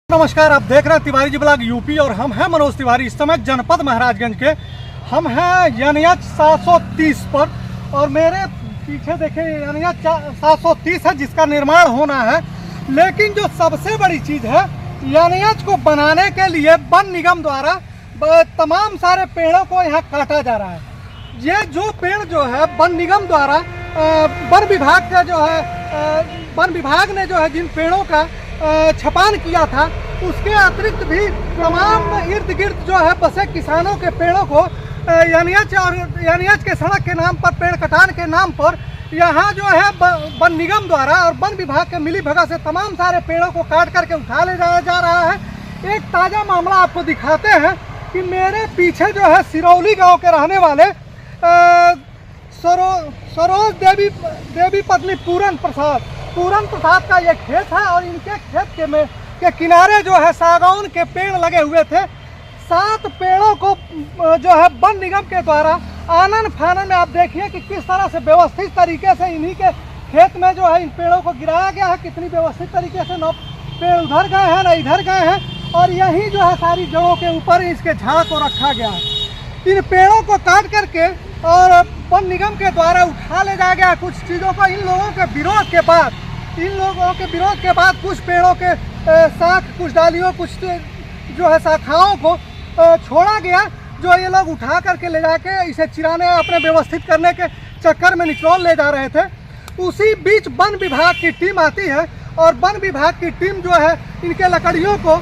नमस्कार, आप देख रहे हैं तिवारी जी ब्लॉग यूपी और हम हैं मनोज तिवारी। इस समय जनपद महाराजगंज के हम हैं एनएच 730 पर और मेरे पीछे देखें एनएच 730 है जिसका निर्माण होना है। लेकिन जो सबसे बड़ी चीज़ है, एनएच को बनाने के लिए वन निगम द्वारा तमाम सारे पेड़ों को यहाँ काटा जा रहा है। ये जो पेड़ जो है वन निगम द्वारा वन विभाग का जो है वन विभाग ने जो है जिन पेड़ों का छपान किया था, उसके अतिरिक्त भी तमाम इर्द गिर्द जो है बसे किसानों के पेड़ों को एनएच के सड़क के नाम पर पेड़ कटान के नाम पर यहाँ जो है वन निगम द्वारा और वन विभाग के मिली भगत से तमाम सारे पेड़ों को काट करके उठा ले जाया जा रहा है। एक ताज़ा मामला आपको दिखाते हैं कि मेरे पीछे जो है सिरौली गांव के रहने वाले सरोज देवी पत्नी पूरन प्रसाद का ये खेत है और इनके खेत के किनारे जो है सागौन के पेड़ लगे हुए थे। 7 पेड़ों को जो है वन निगम के द्वारा आनन फानन में आप देखिए कि किस तरह से व्यवस्थित तरीके से इन्हीं के खेत में जो है इन पेड़ों को गिराया गया है। कितनी व्यवस्थित तरीके से न पेड़ उधर गए हैं न इधर गए हैं और यहीं जो है सारी जड़ों के ऊपर इसके झाड़ को रखा गया है। इन पेड़ों को काट करके और वन निगम के द्वारा उठा ले जाया गया कुछ चीज़ों को। इन लोगों के विरोध के बाद कुछ पेड़ों के शाख, कुछ डालियों, कुछ जो है शाखाओं को छोड़ा गया, जो ये लोग उठा करके ले जाके इसे चिराने अपने व्यवस्थित करने के चक्कर में निचोड़ ले जा रहे थे। उसी बीच वन विभाग की टीम आती है और वन विभाग की टीम जो है इनके लकड़ियों को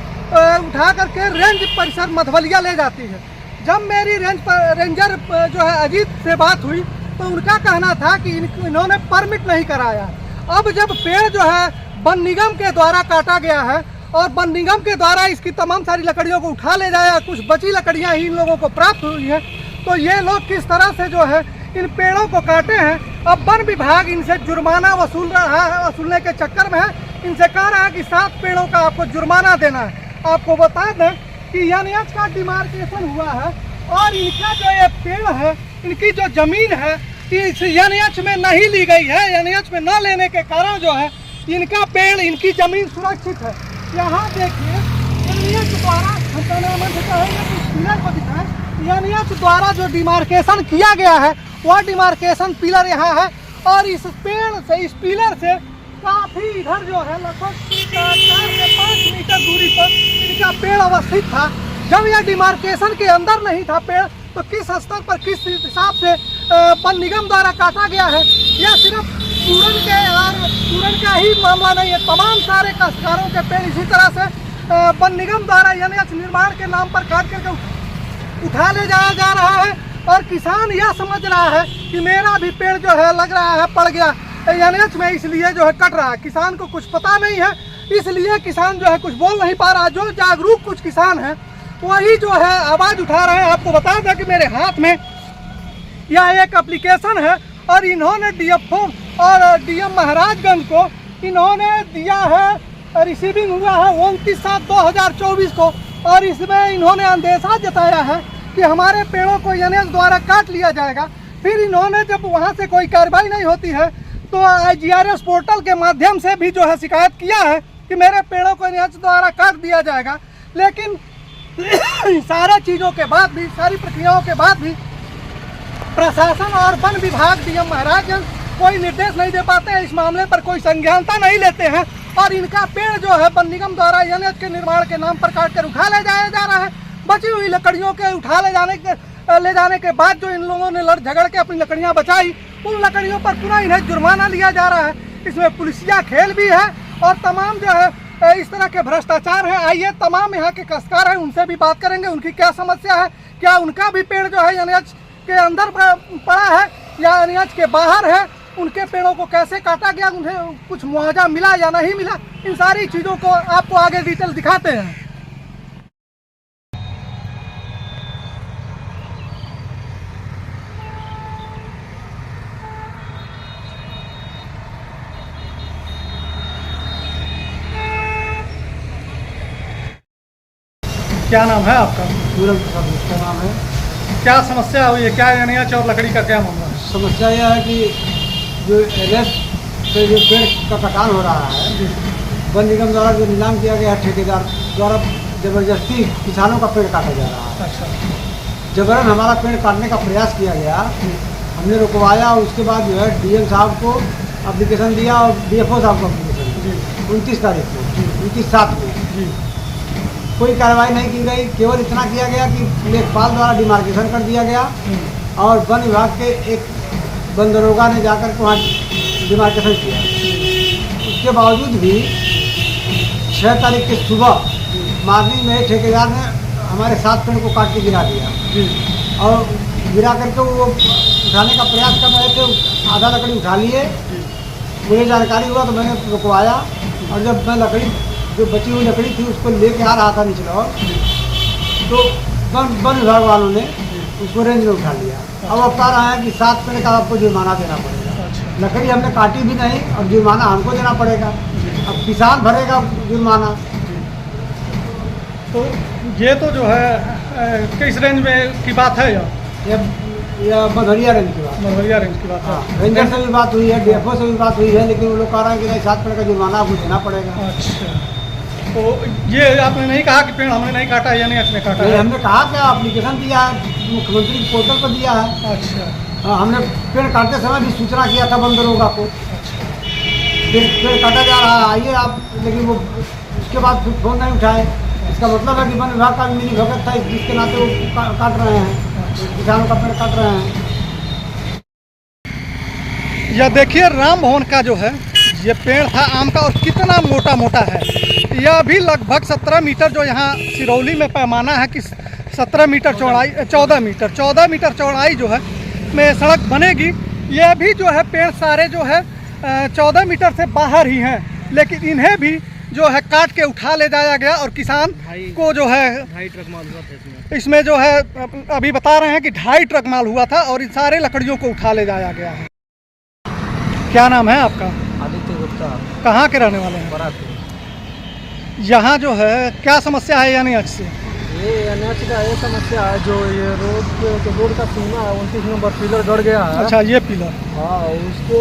उठा करके रेंज परिसर मधवलिया ले जाती है। जब मेरी रेंजर जो है अजीत से बात हुई तो उनका कहना था कि इन्होंने परमिट नहीं कराया। अब जब पेड़ जो है वन निगम के द्वारा काटा गया है और वन निगम के द्वारा इसकी तमाम सारी लकड़ियों को उठा ले जाया, कुछ बची लकड़ियां ही इन लोगों को प्राप्त हुई हैं, तो ये लोग किस तरह से जो है इन पेड़ों को काटे हैं। अब वन विभाग इनसे जुर्माना वसूलने के चक्कर में है। इनसे कह रहा है कि 7 पेड़ों का आपको जुर्माना देना है। आपको बता दें कि एनएच का डिमार्केशन हुआ है और इनका जो ये पेड़ है, इनकी जो जमीन है इस एनएच में नहीं ली गई है। एनएच में न लेने के कारण जो है इनका पेड़, इनकी जमीन सुरक्षित है। यहाँ देखिए एनएच द्वारा एनएच द्वारा जो डिमार्केशन किया गया है वह डिमार्केशन पिलर यहाँ है और इस पेड़ से, इस पिलर से काफ़ी इधर जो है लगभग 4 से 5 मीटर दूरी पर इनका पेड़ अवस्थित था। जब यह डिमार्केशन के अंदर नहीं था पेड़, तो किस स्तर पर, किस हिसाब से वन निगम द्वारा काटा गया है। यह सिर्फ पूरन का ही मामला नहीं है, तमाम सारे काश्तकारों के पेड़ इसी तरह से वन निगम द्वारा एनएच निर्माण के नाम पर काट करके उठा ले जाया जा रहा है। और किसान यह समझ रहा है कि मेरा भी पेड़ जो है लग रहा है पड़ गया एनएच में, इसलिए जो है कट रहा है। किसान को कुछ पता नहीं है, इसलिए किसान जो है कुछ बोल नहीं पा रहा। जो जागरूक कुछ किसान हैं वही जो है आवाज़ उठा रहे हैं। आपको बता दें कि मेरे हाथ में यह एक एप्लीकेशन है और इन्होंने डीएफओ और डीएम महाराजगंज को इन्होंने दिया है, रिसीविंग हुआ है 29/7/2024 को, और इसमें इन्होंने अंदेशा जताया है कि हमारे पेड़ों को एनएच द्वारा काट लिया जाएगा। फिर इन्होंने जब वहाँ से कोई कार्रवाई नहीं होती है तो IGRS पोर्टल के माध्यम से भी जो है शिकायत किया है कि मेरे पेड़ों को एनएच द्वारा काट दिया जाएगा। लेकिन सारे चीज़ों के बाद भी, सारी प्रक्रियाओं के बाद भी प्रशासन और वन विभाग, डीएम महाराजगंज कोई निर्देश नहीं दे पाते हैं, इस मामले पर कोई संज्ञानता नहीं लेते हैं और इनका पेड़ जो है वन निगम द्वारा एनएच के निर्माण के नाम पर काट कर उठा ले जाया जा रहा है। बची हुई लकड़ियों के उठा ले जाने के बाद जो इन लोगों ने लड़ झगड़ के अपनी लकड़ियां बचाई, उन लकड़ियों पर पुनः इन्हें जुर्माना लिया जा रहा है। इसमें पुलिसिया खेल भी है और तमाम जो है इस तरह के भ्रष्टाचार है। आइए तमाम यहाँ के काश्तकार हैं, उनसे भी बात करेंगे, उनकी क्या समस्या है, क्या उनका भी पेड़ जो है एनएच के अंदर पड़ा है या एनएच के बाहर है, उनके पेड़ों को कैसे काटा गया, उन्हें कुछ मुआवजा मिला या नहीं मिला, इन सारी चीज़ों को आपको आगे डिटेल दिखाते हैं। क्या नाम है आपका? पूरन प्रसाद का नाम है। क्या समस्या हुई है, क्या एनएच और लकड़ी का क्या मामला है? समस्या यह है कि जो एनएच पे जो पेड़ का कटान हो रहा है वन निगम द्वारा जो नीलाम किया गया है, ठेकेदार द्वारा जबरदस्ती किसानों का पेड़ काटा जा रहा है। अच्छा। जबरन हमारा पेड़ काटने का प्रयास किया गया, हमने रुकवाया और उसके बाद जो है डीएम साहब को एप्लीकेशन दिया और डीएफओ साहब को एप्लीकेशन दिया 29 तारीख को, 29/7 में। कोई कार्रवाई नहीं की गई, केवल इतना किया गया कि लेखपाल द्वारा डिमार्केशन कर दिया गया और वन विभाग के एक वन दरोगा ने जाकर के वहाँ डिमार्केशन किया। उसके बावजूद भी 6 तारीख की सुबह मॉर्निंग में ठेकेदार ने हमारे 7 पेड़ को काट के गिरा दिया और गिरा करके वो उठाने का प्रयास कर रहे थे, आधा लकड़ी उठा लिए। मुझे जानकारी हुआ तो मैंने रुकवाया और जब मैं लकड़ी जो बची हुई लकड़ी थी उसको लेके आ रहा था नीचे और तो वन विभाग वालों ने उसको रेंज में उठा लिया। अब वो कह रहा है कि 7 पेड़ का आपको जुर्माना देना पड़ेगा। लकड़ी हमने काटी भी नहीं और जुर्माना हमको देना पड़ेगा। अब किसान भरेगा जुर्माना। तो ये तो जो है किस रेंज में की बात है यह मधुरिया रेंज की बात, मधुरिया रेंज की बात है। रेंजर से भी बात हुई है, डीएफओ से भी बात हुई है, लेकिन वो लोग कह रहे हैं कि नहीं 7 पेड़ का जुर्माना आपको देना पड़ेगा। अच्छा। तो ये आपने नहीं कहा कि पेड़ हमने नहीं काटा या नहीं आपने काटा नहीं, है? हमने कहा कि एप्लीकेशन दिया है, मुख्यमंत्री के पोर्टल पर दिया है। अच्छा। हाँ, हमने पेड़ काटते समय भी सूचना किया था वन दरोगा को। पेड़ काटा जा रहा है, आइए आप, लेकिन वो उसके बाद फिर फोन नहीं उठाए। इसका मतलब है कि वन विभाग का भी मिली भगत था, जिसके नाते वो काट रहे हैं, किसानों का पेड़ काट रहे हैं। यह देखिए राम भवन का जो है ये पेड़ था आम का और कितना मोटा मोटा है। यह भी लगभग 17 मीटर जो यहाँ सिरौली में पैमाना है कि 17 मीटर चौड़ाई 14 मीटर चौड़ाई जो है में सड़क बनेगी। यह भी जो है पेड़ सारे जो है 14 मीटर से बाहर ही हैं, लेकिन इन्हें भी जो है काट के उठा ले जाया गया और किसान को जो है 2.5 ट्रक माल हुआ था इसमें जो है अभी बता रहे हैं कि 2.5 ट्रक माल हुआ था और इन सारे लकड़ियों को उठा ले जाया गया है। क्या नाम है आपका? आदित्य गुप्ता, कहाँ के रहने वाले हैं? बराती। यहाँ जो है क्या समस्या है यानी आज से? ये एनएच का ये समस्या है, जो ये रोड का सीमा है 29 नंबर पिलर गड़ गया है। अच्छा, ये पिलर। हाँ, उसके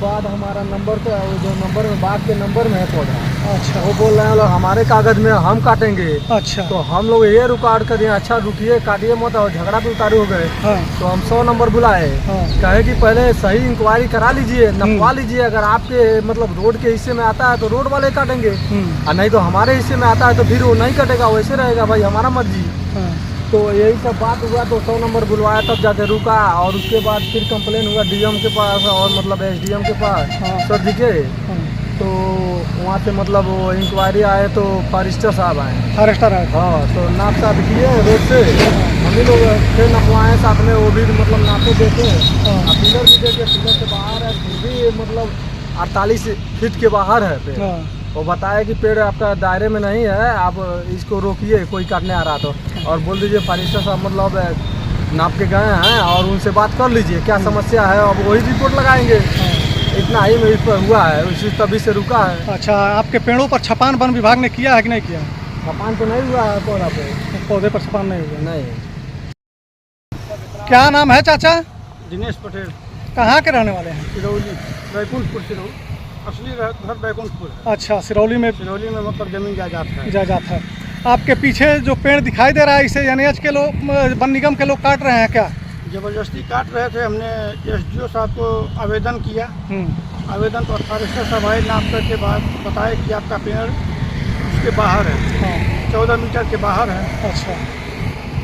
बाद हमारा नंबर का जो नंबर में बाग के नंबर में है पौधा। अच्छा। वो बोल रहे हैं लोग हमारे कागज में हम काटेंगे। अच्छा। तो हम लोग ये रुकावट कर दिए, अच्छा रुकिए काटिए मत, और झगड़ा भी उतारू हो गए। हाँ। तो हम 100 नंबर बुलाए। हाँ। कहे कि पहले सही इंक्वायरी करा लीजिए, नपवा लीजिए, अगर आपके मतलब रोड के हिस्से में आता है तो रोड वाले काटेंगे, और नहीं तो हमारे हिस्से में आता है तो फिर वो नहीं कटेगा, वैसे रहेगा भाई, हमारा मर्जी। हाँ। तो यही सब बात हुआ, तो 100 नंबर बुलवाया तब जाके रुका, और उसके बाद फिर कंप्लेन हुआ डीएम के पास और मतलब एसडीएम के पास। हाँ। सर जी के हाँ। तो वहाँ से मतलब वो इंक्वायरी आए तो फॉरेस्टर साहब आए। फॉरेस्टर आए। हाँ, तो नाप साफ किए रोड से, हम ही लोग फिर नपवाए साथ में, वो भी मतलब नापे देखे, हाँ। पिलर भी देखे, पिलर से बाहर है, फिर भी मतलब 48 फीट के बाहर है पेड़। हाँ। वो बताया कि पेड़ आपका दायरे में नहीं है, आप इसको रोकिए, कोई काटने आ रहा तो, और बोल दीजिए फॉरेस्टर साहब मतलब नाप के गए हैं और उनसे बात कर लीजिए क्या समस्या है, अब वही रिपोर्ट लगाएंगे। इतना ही में इस पर हुआ है, उसी तभी से रुका है। अच्छा, आपके पेड़ों पर छपान वन विभाग ने किया है कि नहीं किया? छपान तो नहीं हुआ है पौधा पे, पौधे पर छपान नहीं हुआ। नहीं। क्या नाम है चाचा? दिनेश पटेल, कहाँ के रहने वाले हैं? सिरौली, बैकुंठपुर सिरौली, असली घर बैकुंठपुर है। अच्छा, सिरौली में सिरौली में मतलब जमीन जायदाद है। जायदाद है। आपके पीछे जो पेड़ दिखाई दे रहा है इसे एनएच के लोग, वन निगम के लोग काट रहे हैं क्या? जबरदस्ती काट रहे थे। हमने एसडीओ साहब को आवेदन किया, आवेदन पर फॉरेस्टर साहब आए, नाप करके बाद बताए कि आपका पेड़ उसके बाहर है। हाँ। 14 मीटर के बाहर है। अच्छा,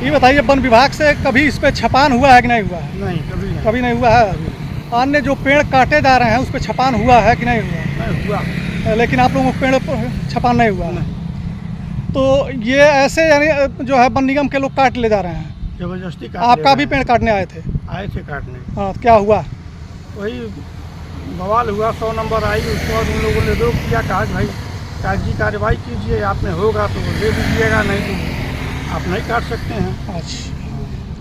ये बताइए वन विभाग से कभी इस पे छपान हुआ है कि नहीं हुआ है? नहीं, कभी नहीं। कभी नहीं हुआ है। अन्य जो पेड़ काटे जा रहे हैं उस पर छपान हुआ है कि नहीं हुआ? नहीं हुआ। लेकिन आप लोगों को पेड़ पर छपान नहीं हुआ? नहीं। तो ये ऐसे यानी जो है वन निगम के लोग काट ले जा रहे हैं। जबरदस्ती काट आपका ले भी रहे पेड़ काटने आए थे? हैं। आए थे काटने। हाँ, क्या हुआ? वही बवाल हुआ, 100 नंबर आई, उसके बाद उन लोगों ने रोक किया, कहा कि भाई कागजी कार्रवाई कीजिए, आप में होगा तो ले दीजिएगा, नहीं तो आप नहीं काट सकते हैं। अच्छा,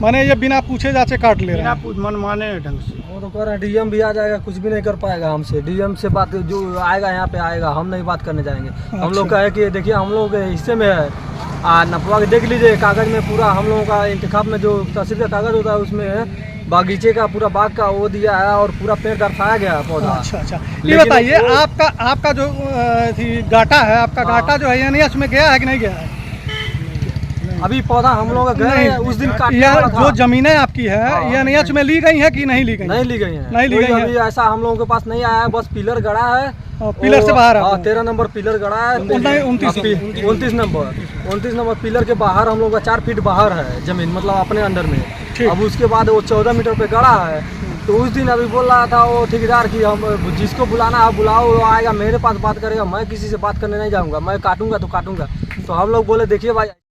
माने ये बिना पूछे जाचे काट ले रहे बिना हैं? मनमाने ढंग से। वो तो कह रहे हैं डीएम भी आ जाएगा, कुछ भी नहीं कर पाएगा हमसे। डीएम से बात जो आएगा यहाँ पे आएगा, हम नहीं बात करने जाएंगे। हम लोग कहे कि देखिए हम लोग के हिस्से में है, नपवा के देख लीजिए कागज़ में पूरा, हम लोगों का इंतखाब में जो तहसील का कागज़ होता है उसमें बागीचे का पूरा बाग का वो दिया है और पूरा पेड़ दर्शाया गया है पौधा। अच्छा अच्छा, ये लेकिन बताइए वो- आपका जो गाटा है, आपका हाँ। गाटा जो है एनएच में गया है कि नहीं गया है? अभी पौधा हम लोग गए हैं, उस दिन काटने यह वाला था। जो जमीनें आपकी है हाँ, ये एनएच में ली गई है कि नहीं ली गई? नहीं ली गई है, नहीं ली कोई गई है। अभी ऐसा हम लोगों के पास नहीं आया है, बस पिलर गड़ा है। और पिलर से बाहर है? 13 नंबर पिलर गड़ा है। 29 नंबर पिलर के बाहर हम लोग का 4 फीट बाहर है जमीन, मतलब अपने अंडर में। ठीक। अब उसके बाद वो 14 मीटर पे गड़ा है। तो उस दिन अभी बोल रहा था वो ठेकेदार कि हम जिसको बुलाना आप बुलाओ, वो आएगा मेरे पास बात करेगा, मैं किसी से बात करने नहीं जाऊँगा, मैं काटूंगा तो काटूंगा। तो हम लोग बोले देखिए भाई